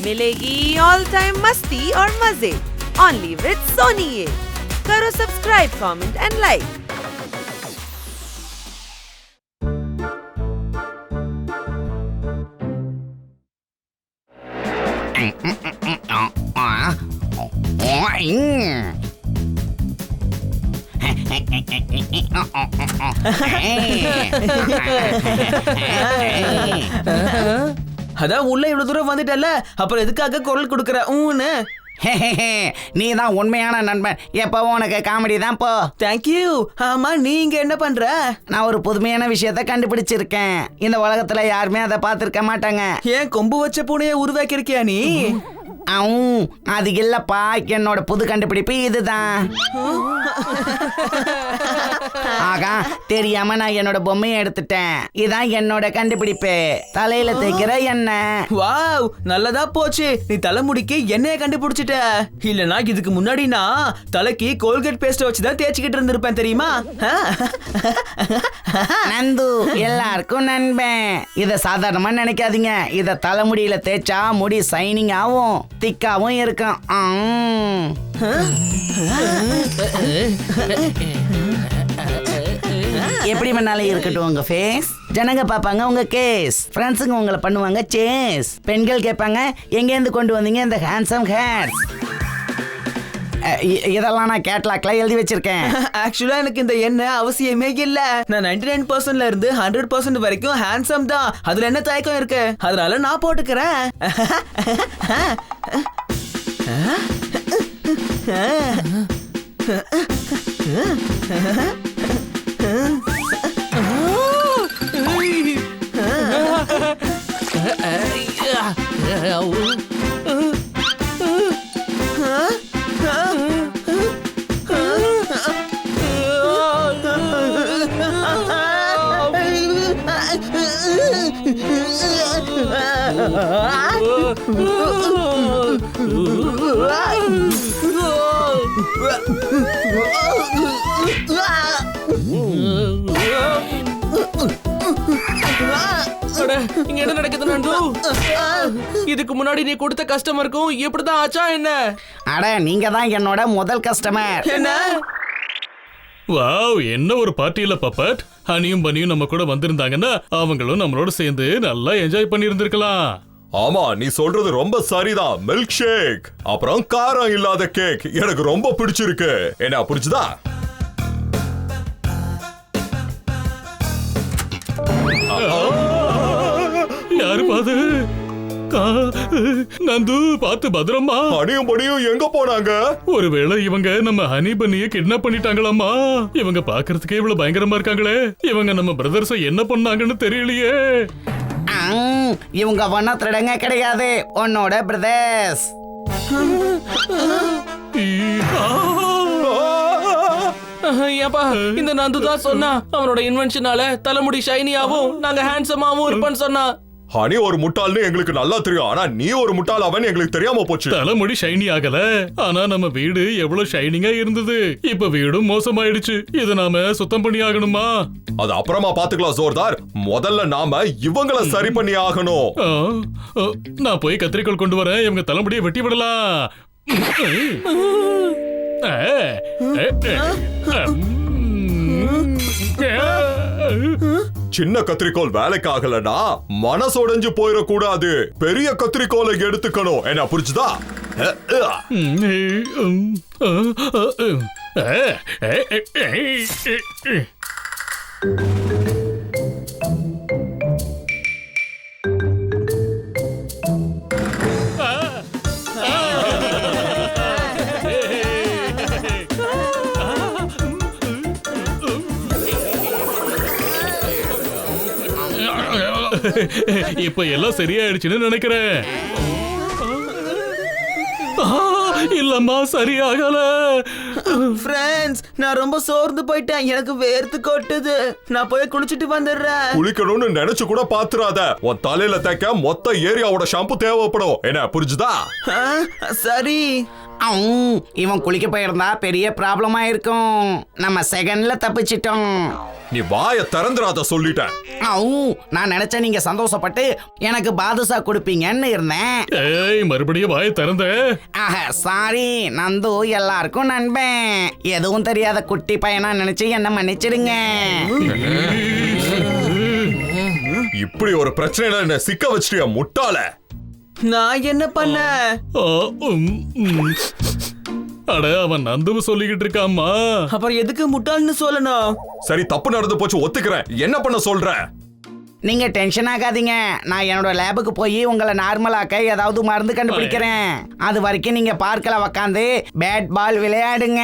मिलेगी all time मस्ती और मजे ओनली विद सोनी। ये करो सब्सक्राइब, कमेंट एंड लाइक। அதான் உள்ள இவ்வளவு தூரம் வந்துட்டல, அப்புறம் எதுக்காக குரல் கொடுக்கற? நீ தான் உண்மையான நண்பன். எப்பவும் உனக்கு காமெடி தான் போ. தேங்க்யூ. ஆமா, நீங்க என்ன பண்ற? நான் ஒரு புதுமையான விஷயத்த கண்டுபிடிச்சிருக்கேன். இந்த உலகத்துல யாருமே அதை பார்த்திருக்க மாட்டாங்க. ஏன் கொம்பு வச்ச பூனைய உருவாக்கி இருக்கியா நீ? அது இல்லப்பா, என்னோட புது கண்டுபிடிப்பு இதுதான். ஆகா, தெரியாம நான் என்னோட பொம்மையை எடுத்துட்டேன். இதான் என்னோட கண்டுபிடிப்பு, தலையில தேய்க்கிற எண்ணெய். வாவ், நல்லதா போச்சு. நீ தலைமுடிக்கு எண்ணெயை கண்டுபிடிச்சிட்ட. இல்லனா இதுக்கு முன்னாடி நான் தலைக்கு கோல்கேட் பேஸ்ட் வச்சுதான் தேய்ச்சிக்கிட்டு இருந்திருப்பேன் தெரியுமா? நந்து, எல்லாருக்கும் நண்பன். இத சாதாரணமா நினைக்காதீங்க. இத தலைமுடியில தேய்ச்சா முடி சைனிங் ஆகும், திக்காவும் இருக்கும். எப்படி வேணாலும் இருக்கட்டும் உங்க ஃபேஸ். ஜனங்க பாப்பாங்க உங்க கேஸ், ஃப்ரெண்ட்ஸுங்க உங்களை பண்ணுவாங்க சேஸ், பெண்கள் கேட்பாங்க எங்கேருந்து கொண்டு வந்தீங்க இந்த ஹேண்ட்ஸம் ஹேர்ஸ். இதெல்லாம் நான் கேட்லாக்ல எழுதி வச்சிருக்கேன். ஆக்சுவலா எனக்கு இந்த எண்ணெய் அவசியமே இல்ல. நான் 99%ல இருந்து 100% வரைக்கும் ஹேண்ட்ஸம் தான். அதுல என்ன தயக்கம் இருக்கு? அதனால நான் போட்டுக்கிறேன். இங்க என்ன நடக்குது நண்டு? இதுக்கு முன்னாடி நீ கொடுத்த கஸ்டமருக்கும் இப்படிதான் ஆச்சா என்ன? அட, நீங்க தான் என்னோட முதல் கஸ்டமர். என்ன? வாவ், என்ன ஒரு பார்ட்டியில பப்பட். ஹனியும் பனியும் நம்ம கூட வந்திருந்தாங்கன்னா அவங்களும் நம்மளோட சேர்ந்து நல்லா என்ஜாய் பண்ணி இருந்திருக்கலாம். ஆமா, நீ சொல்றது ரொம்ப சரிதான். மில்க் ஷேக், அப்புறம் காரம் இல்லாத கேக் எனக்கு ரொம்ப பிடிச்சிருக்கு. என்ன பிடிச்சதா? யாரு பாது? நந்து, பார்த்து பத்திரமா. ஹனியும் பனியும் எங்க போனாங்க? ஒருவேளை இவங்க நம்ம ஹனி பனிய கிட்னாப் பண்ணிட்டாங்களாமா. இவங்க பாக்குறதுக்கே இவ்வளவு பயங்கரமா இருக்காங்களே. இவங்க நம்ம பிரதர்ஸ் என்ன பண்ணாங்கன்னு தெரியலையே. இவங்க ஒன்னும் திருடங்க கிடையாது, உன்னோட பிரதர்ஸ். ஏப்பா, இந்த நந்து தான் சொன்னா அவனோட இன்வென்ஷனால தலைமுடி ஷைனியாவும் நாங்க ஹேண்ட்ஸமாவும் இருப்பேன்னு சொன்னா. ஹனி ஒரு முட்டாள்னு எங்களுக்கு நல்லா தெரியும், ஆனா நீ ஒரு முட்டாள் அவன் எங்களுக்கு தெரியாம போச்சு. தலைமுடி ஷைனி ஆகல, ஆனா நம்ம வீடு எவ்வளவு ஷைனிங்கா இருந்தது. இப்ப வீடும் மோசமாயிடுச்சு. இத நாம சுத்தம் பண்ணி ஆகணுமா? அது அப்புறமா பாத்துக்கலாம் ஜோர்தார். முதல்ல நாம இவங்கள சரி பண்ணி ஆகணும். நான் போய் கத்திரிக்கோள் கொண்டு வரேன். இவங்க தலைமுடியை வெட்டி விடலாம். சின்ன கத்திரிக்கோள் வேலைக்கு ஆகலனா மனசொடைஞ்சு போயிடக்கூடாது. பெரிய கத்திரிக்கோளை எடுத்துக்கணும். என்ன புரிச்சுதா? இப்ப எல்லாம் சரியாயிடுச்சுன்னு நினைக்கிறேன். இல்லம்மா, சரியாகல. ஃப்ரெண்ட்ஸ், நான் ரொம்ப சோர்ந்து போயிட்டேன். எனக்கு வேர்த்து கொட்டுது. நான் போய் குளிச்சிட்டு வந்துடுறேன். குளிக்கணும்னு நினைச்சு கூட பாத்துறாத. உன் தலையில தேக்க மொத்த ஏரியாவோட ஷாம்பு தேவைப்படும். என்ன புரிஞ்சுதா? ஆ, சரி. இவன் குளிக்க போயிருந்தா பெரிய ப்ராப்ளமா இருக்கும். நம்ம செகண்ட்ல தப்பிச்சிட்டோம். நீ வாய திறந்துராத சொல்லிட்டேன். நான் நினைச்சேன் நீங்க சந்தோஷப்பட்டு எனக்கு பாதுஷா கொடுப்பீங்கன்னு இருந்தேன். ஏய், மறுபடியும் வாயை திறந்த. சாரி நந்து, எல்லாருக்கும் நண்பன். எதுவும் தெரியாத குட்டி பையனா நினைச்சு என்ன மன்னிச்சிடுங்க. இப்படி ஒரு பிரச்சனையில என்ன சிக்க வச்சிட்டியா முட்டாள? நான் என்ன பண்ண? அட, அவன் நந்துவு சொல்லிக்கிட்டு இருக்காம்மா. அப்புறம் எதுக்கு முட்டாள்னு சொல்லணும்? சரி, தப்பு நடந்து போச்சு, ஒத்துக்கிறேன். என்ன பண்ண சொல்ற? நீங்க டென்ஷன் ஆகாதீங்க. நான் என்னோட லேபுக்கு போய் உங்களை நார்மலாக்க ஏதாவது மருந்து கண்டுபிடிக்கிறேன். அது வரைக்கும் நீங்க பார்க்கல உக்காந்து பேட் பால் விளையாடுங்க.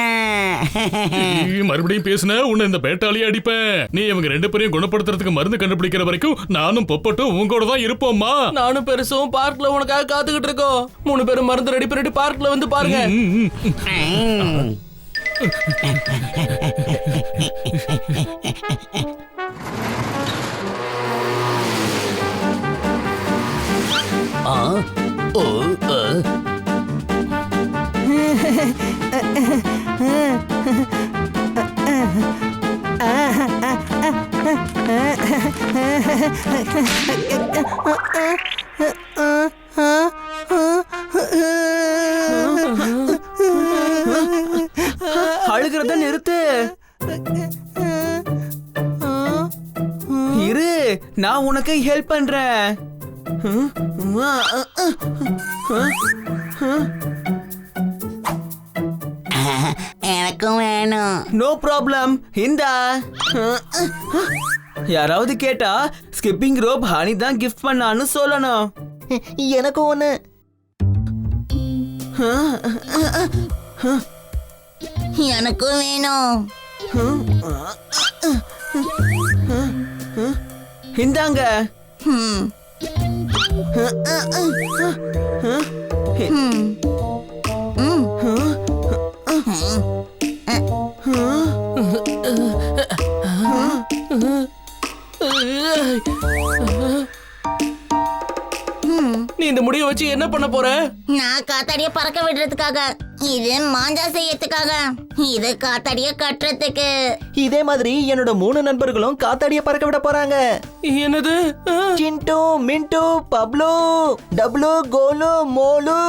மறுபடியும் பேசுன உன்னை இந்த பேட்டாளியே அடிப்பேன். நீ இவங்க 2 பேரையும் குணப்படுத்துறதுக்கு மருந்து கண்டுபிடிக்கிற வரைக்கும் நானும் பொப்பட்டும் உங்களோட தான் இருப்போம்மா. நானும் பெருசும் பார்க்ல உனக்காக காத்துக்கிட்டு இருக்கோம். 3 பேரும் மருந்து ரெடி பண்ணிட்டு பார்க்ல வந்து பாருங்க. அழுகிறத நிறுத்து. இரு, நான் உனக்கு ஹெல்ப் பண்றேன். எனக்கும் வேணும். No problem. இந்தா. யாராவது கேட்டா ஸ்கிப்பிங் ரோப் ஹனி தான் கிஃப்ட் பண்ணான்னு சொல்லணும். எனக்கும் ஒண்ணு. எனக்கும் வேணும். இந்தாங்க. நீ இந்த முடிவை வச்சு என்ன பண்ண போற? நான் காத்தாடிய பறக்க விடுறதுக்காக, இது மாஞ்சா செய்யறதுக்காக, இது காத்தாடிய கட்டுறதுக்கு. இதே மாதிரி என்னோட 3 நண்பர்களும் காத்தாடிய பறக்க விட போறாங்க. என்னது? சிண்டு, மிண்டு, பப்ளு, டப்ளு, கோலு, மோலு.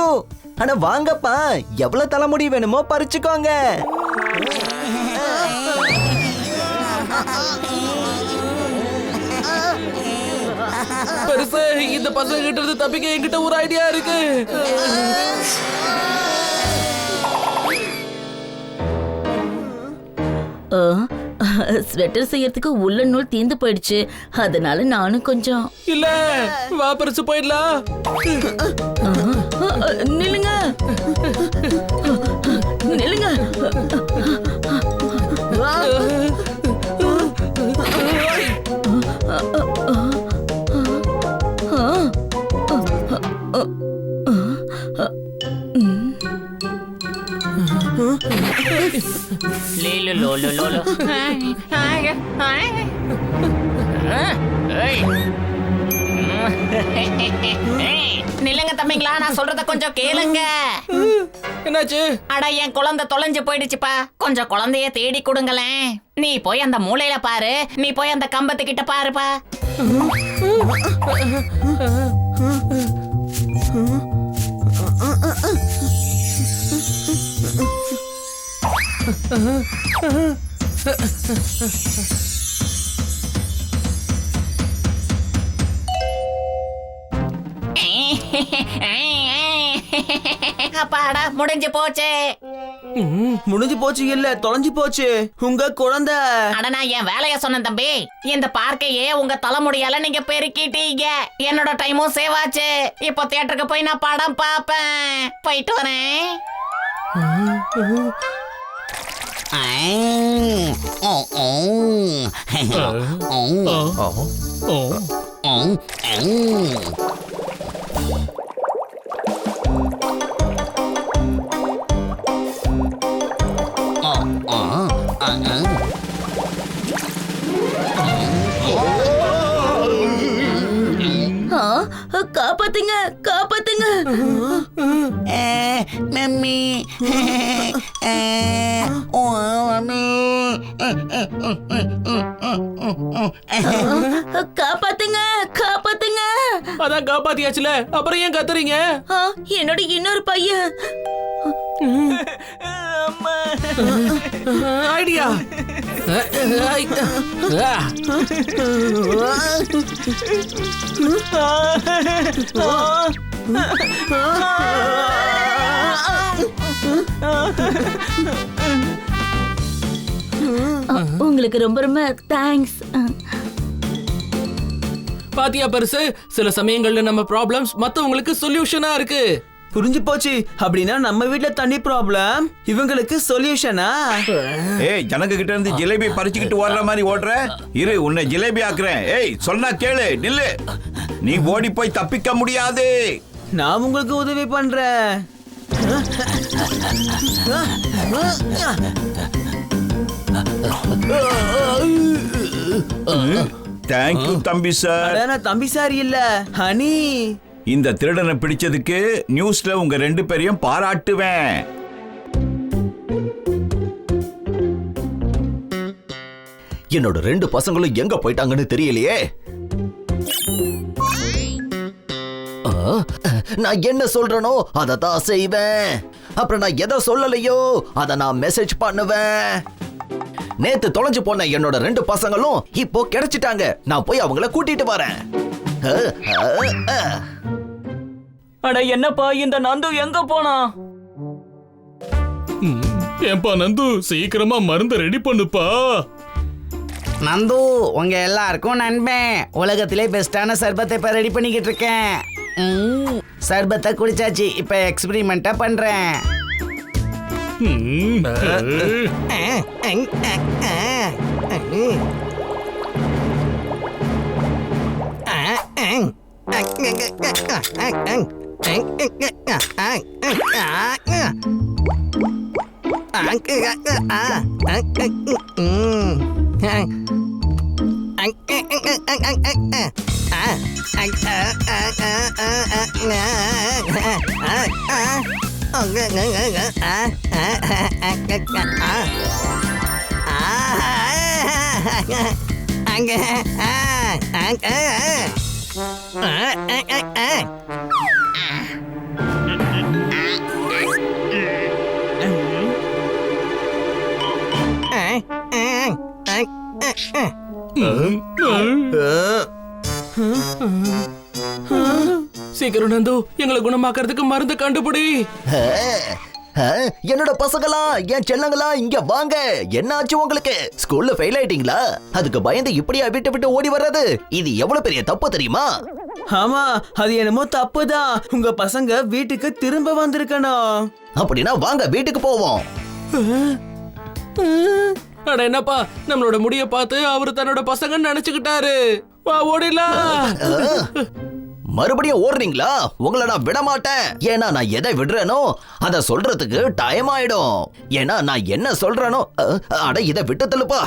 ஆனா வாங்கப்பா, எவ்வளவு தலைமுடி வேணுமோ பறிச்சுக்கோங்க. பெருசு, இந்த பசங்க கிட்ட இருந்து தப்பிக்க என்கிட்ட ஒரு ஐடியா இருக்கு. ஸ்வெட்டர் செய்யறதுக்கு உள்ள நூல் தீந்து போயிடுச்சு. அதனால நானும் கொஞ்சம். இல்ல, வா பெருசு போயிடலாம். நில்லுங்க நில்லுங்க. நில்லுங்க தம்பிங்களா, நான் சொல்றத கொஞ்சம் கேளுங்க. என்னாச்சு? அட, என் குழந்தை தொலைஞ்சு போயிடுச்சுப்பா. கொஞ்சம் குழந்தைய தேடி கொடுங்களேன். நீ போய் அந்த மூலையில பாரு, நீ போய் அந்த கம்பத்துக்கிட்ட பாருப்பா. அப்பாடா, முடிஞ்சு போச்சு. முடிஞ்சு போச்சு இல்ல, தொலைஞ்சு போச்சு. உங்க குழந்தை. அட, நான் என் வேலைய சொன்னேன் தம்பி. இந்த பார்க்கையே உங்க தலைமுடியால நீங்க பெருக்கிட்டீங்க. என்னோட டைமும் சேவ் ஆச்சு. இப்போ தியேட்டருக்கு போய் நான் படம் பாப்பேன். போயிட்டு வரேன். காப்பாத்துங்க காப்பாத்துங்க. மம்மி ஓ மம்மி காப்பாத்துங்க காப்பாத்துங்க. அதான் காப்பாத்தியாச்சுல, அப்புறம் ஏன் கத்துறீங்க? என்னோட இன்னொரு பையன். ஐடியா. உங்களுக்கு ரொம்ப ரொம்ப தேங்க்ஸ். பாத்தியா பெருசு, சில சமயங்கள்ல நம்ம ப்ராப்ளம்ஸ் மத்தவங்களுக்கு சொல்யூஷனா இருக்கு. புரிஞ்சு போச்சு. அப்படின்னா நம்ம வீட்ல தண்ணி ப்ராப்ளம், இவங்களுக்கு சொல்யூஷனா? ஏய், ஜனங்க கிட்ட இருந்து ஜிலேபி பறிச்சுக்கிட்டு ஓடுற மாதிரி ஓடுற. இரு, உன்னை ஜிலேபி ஆக்குறேன். ஏய், சொன்னா கேளு, நில்லு. நீ ஓடி போய் தப்பிக்க முடியாது. நான் உங்களுக்கு உதவி பண்றேன். தேங்க்யூ தம்பி சார். நான் தம்பி சார் இல்ல, ஹனி. இந்த திருடனை பிடிச்சதுக்கு நியூஸ்ல உங்க 2 பேரையும் பாராட்டுவேன். என்னோட 2 பசங்களும் எங்க போயிட்டாங்கன்னு தெரியலையே. நான் என்ன சொல்றேனோ அதை தான் செய்வேன். அப்புறம் நான் எதை சொல்லலையோ அதை நான் மெசேஜ் பண்ணுவேன். நேத்து தொலைஞ்சு போன என்னோட 2 பசங்களும் இப்போ கிடைச்சிட்டாங்க. நான் போய் அவங்கள கூட்டிட்டு வரேன். அட என்னப்பா, இந்த நந்து எங்க போனா? ஏன்பா நந்து, சீக்கிரமா மருந்து ரெடி பண்ணுப்பா. நந்து, உங்க எல்லாருக்கும் நண்பன். உலகத்திலே பெஸ்டான சர்பத்தை இப்ப ரெடி பண்ணிக்கிட்டு இருக்கேன். சர்பத்தை குடிச்சாச்சு, இப்ப எக்ஸ்பெரிமெண்டா பண்றேன். சீக்கிரம் நந்து, எங்களை குணமாக்குறதுக்கு மருந்து கண்டுபிடி. என்னோட பசங்களா, என் செல்லங்களா, இங்க வாங்க. என்ன ஆச்சு உங்களுக்கு? ஸ்கூல்ல ஃபெயில் ஆயிட்டீங்களா? அதுக்கு பயந்து இப்படியா விட்டு விட்டு ஓடி வர்றது? இது எவ்வளவு பெரிய தப்பு தெரியுமா? ஆமா, அது என்னமோ தப்புதான். உங்க பசங்க வீட்டுக்கு திரும்ப வந்திருக்கணும். அப்படின்னா வாங்க வீட்டுக்கு போவோம். அட என்னப்பா, நம்மளோட முடிய பார்த்து அவரு தன்னோட பசங்க நினைச்சுக்கிட்டாரு. வா ஓடிடலாம். மறுபடியும் ஓடுறீங்களா? உங்களை நான் விட மாட்டேன். ஏன்னா நான் எதை விடுறேனோ அதை சொல்றதுக்கு டைம் ஆயிடும். ஏன்னா நான் என்ன சொல்றேனோ அட இதை விட்டு தள்ளுப்பா.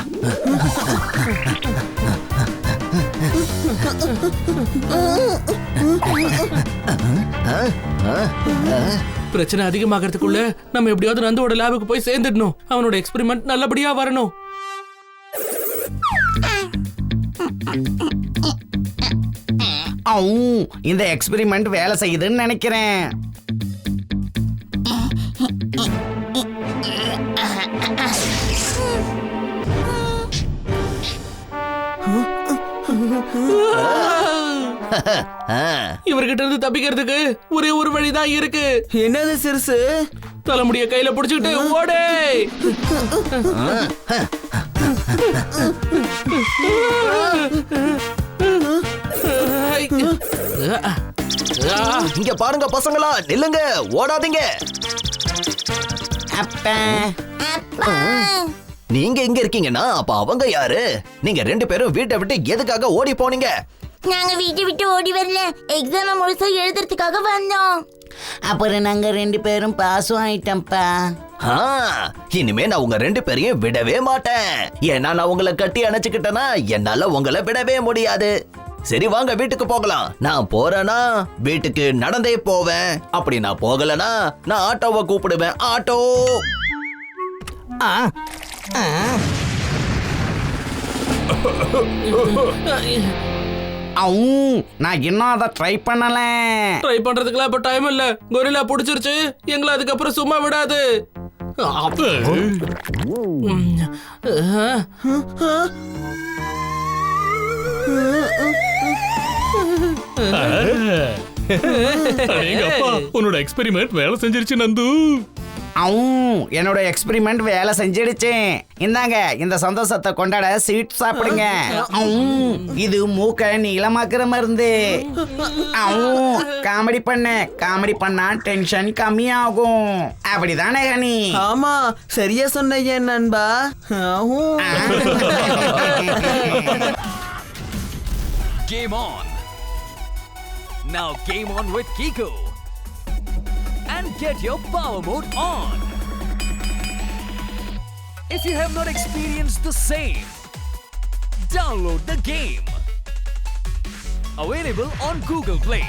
பிரச்சனை அதிகமாகிறதுக்குள்ள நம்ம எப்படியாவது நந்துவோட லேபுக்கு போய் சேர்ந்துடணும். அவனோட எக்ஸ்பெரிமெண்ட் நல்லபடியா வரணும். இந்த எக்ஸ்பெரிமெண்ட் வேலை செய்யுதுன்னு நினைக்கிறேன். இவர்கிட்ட இருந்து தப்பிக்கிறதுக்கு ஒரே ஒரு வழிதான் இருக்கு. என்னது சிறுசு? தலைமுடிய கையில புடிச்சுக்கிட்டு ஓடே. இங்க பாருங்க பசங்களா, நில்லுங்க, ஓடாதீங்க. நீங்க இங்க இருக்கீங்கன்னா அப்ப அவங்க யாரு? நீங்க 2 பேரும் வீட்டை விட்டு எதுக்காக ஓடி போனீங்க? நாங்க வீட்டை விட்டு ஓடி வரல, எக்ஸாம் முழுசா எழுதுறதுக்காக வந்தோம். அப்புறம் நாங்க 2 பேரும் பாஸும் ஆயிட்டோம்ப்பா. இனிமே நான் உங்க 2 பேரையும் விடவே மாட்டேன். ஏன்னா நான் உங்களை கட்டி அணைச்சுக்கிட்டேன்னா என்னால உங்களை விடவே முடியாது. சரி வாங்க வீட்டுக்கு போகலாம். நான் போறேனா வீட்டுக்கு நடந்தே போவேன். அப்படி நான் போகலனா நான் ஆட்டோவை கூப்பிடுவேன். ஆட்டோ. நான் இன்னும் அதை ட்ரை பண்ணல. ட்ரை பண்றதுக்குலாம் இப்ப டைம் இல்ல. கொரில்லா புடிச்சிருச்சு, எங்களை அதுக்கப்புறம் சும்மா விடாது. அடேங்கப்பா, உன்னோட எக்ஸ்பெரிமெண்ட் வேலை செஞ்சிருச்சு நந்து. என்னோட எக்ஸ்பெரிமெண்ட் வேலை செஞ்சிடுச்சு. இந்தாங்க இந்த சந்தோஷத்தை கொண்டாட ஸ்வீட் சாப்பிடுங்க. இது மூக்க நீளமாக்குற மருந்து. காமெடி பண்ணா டென்ஷன் கம்மியாகும். அப்படிதானே ஹனி? ஆமா, சரியா சொன்னீங்க நண்பா. Game on. Now game on with Kiko. And get your power mode on. If you have not experienced the same, download the game. Available on Google Play.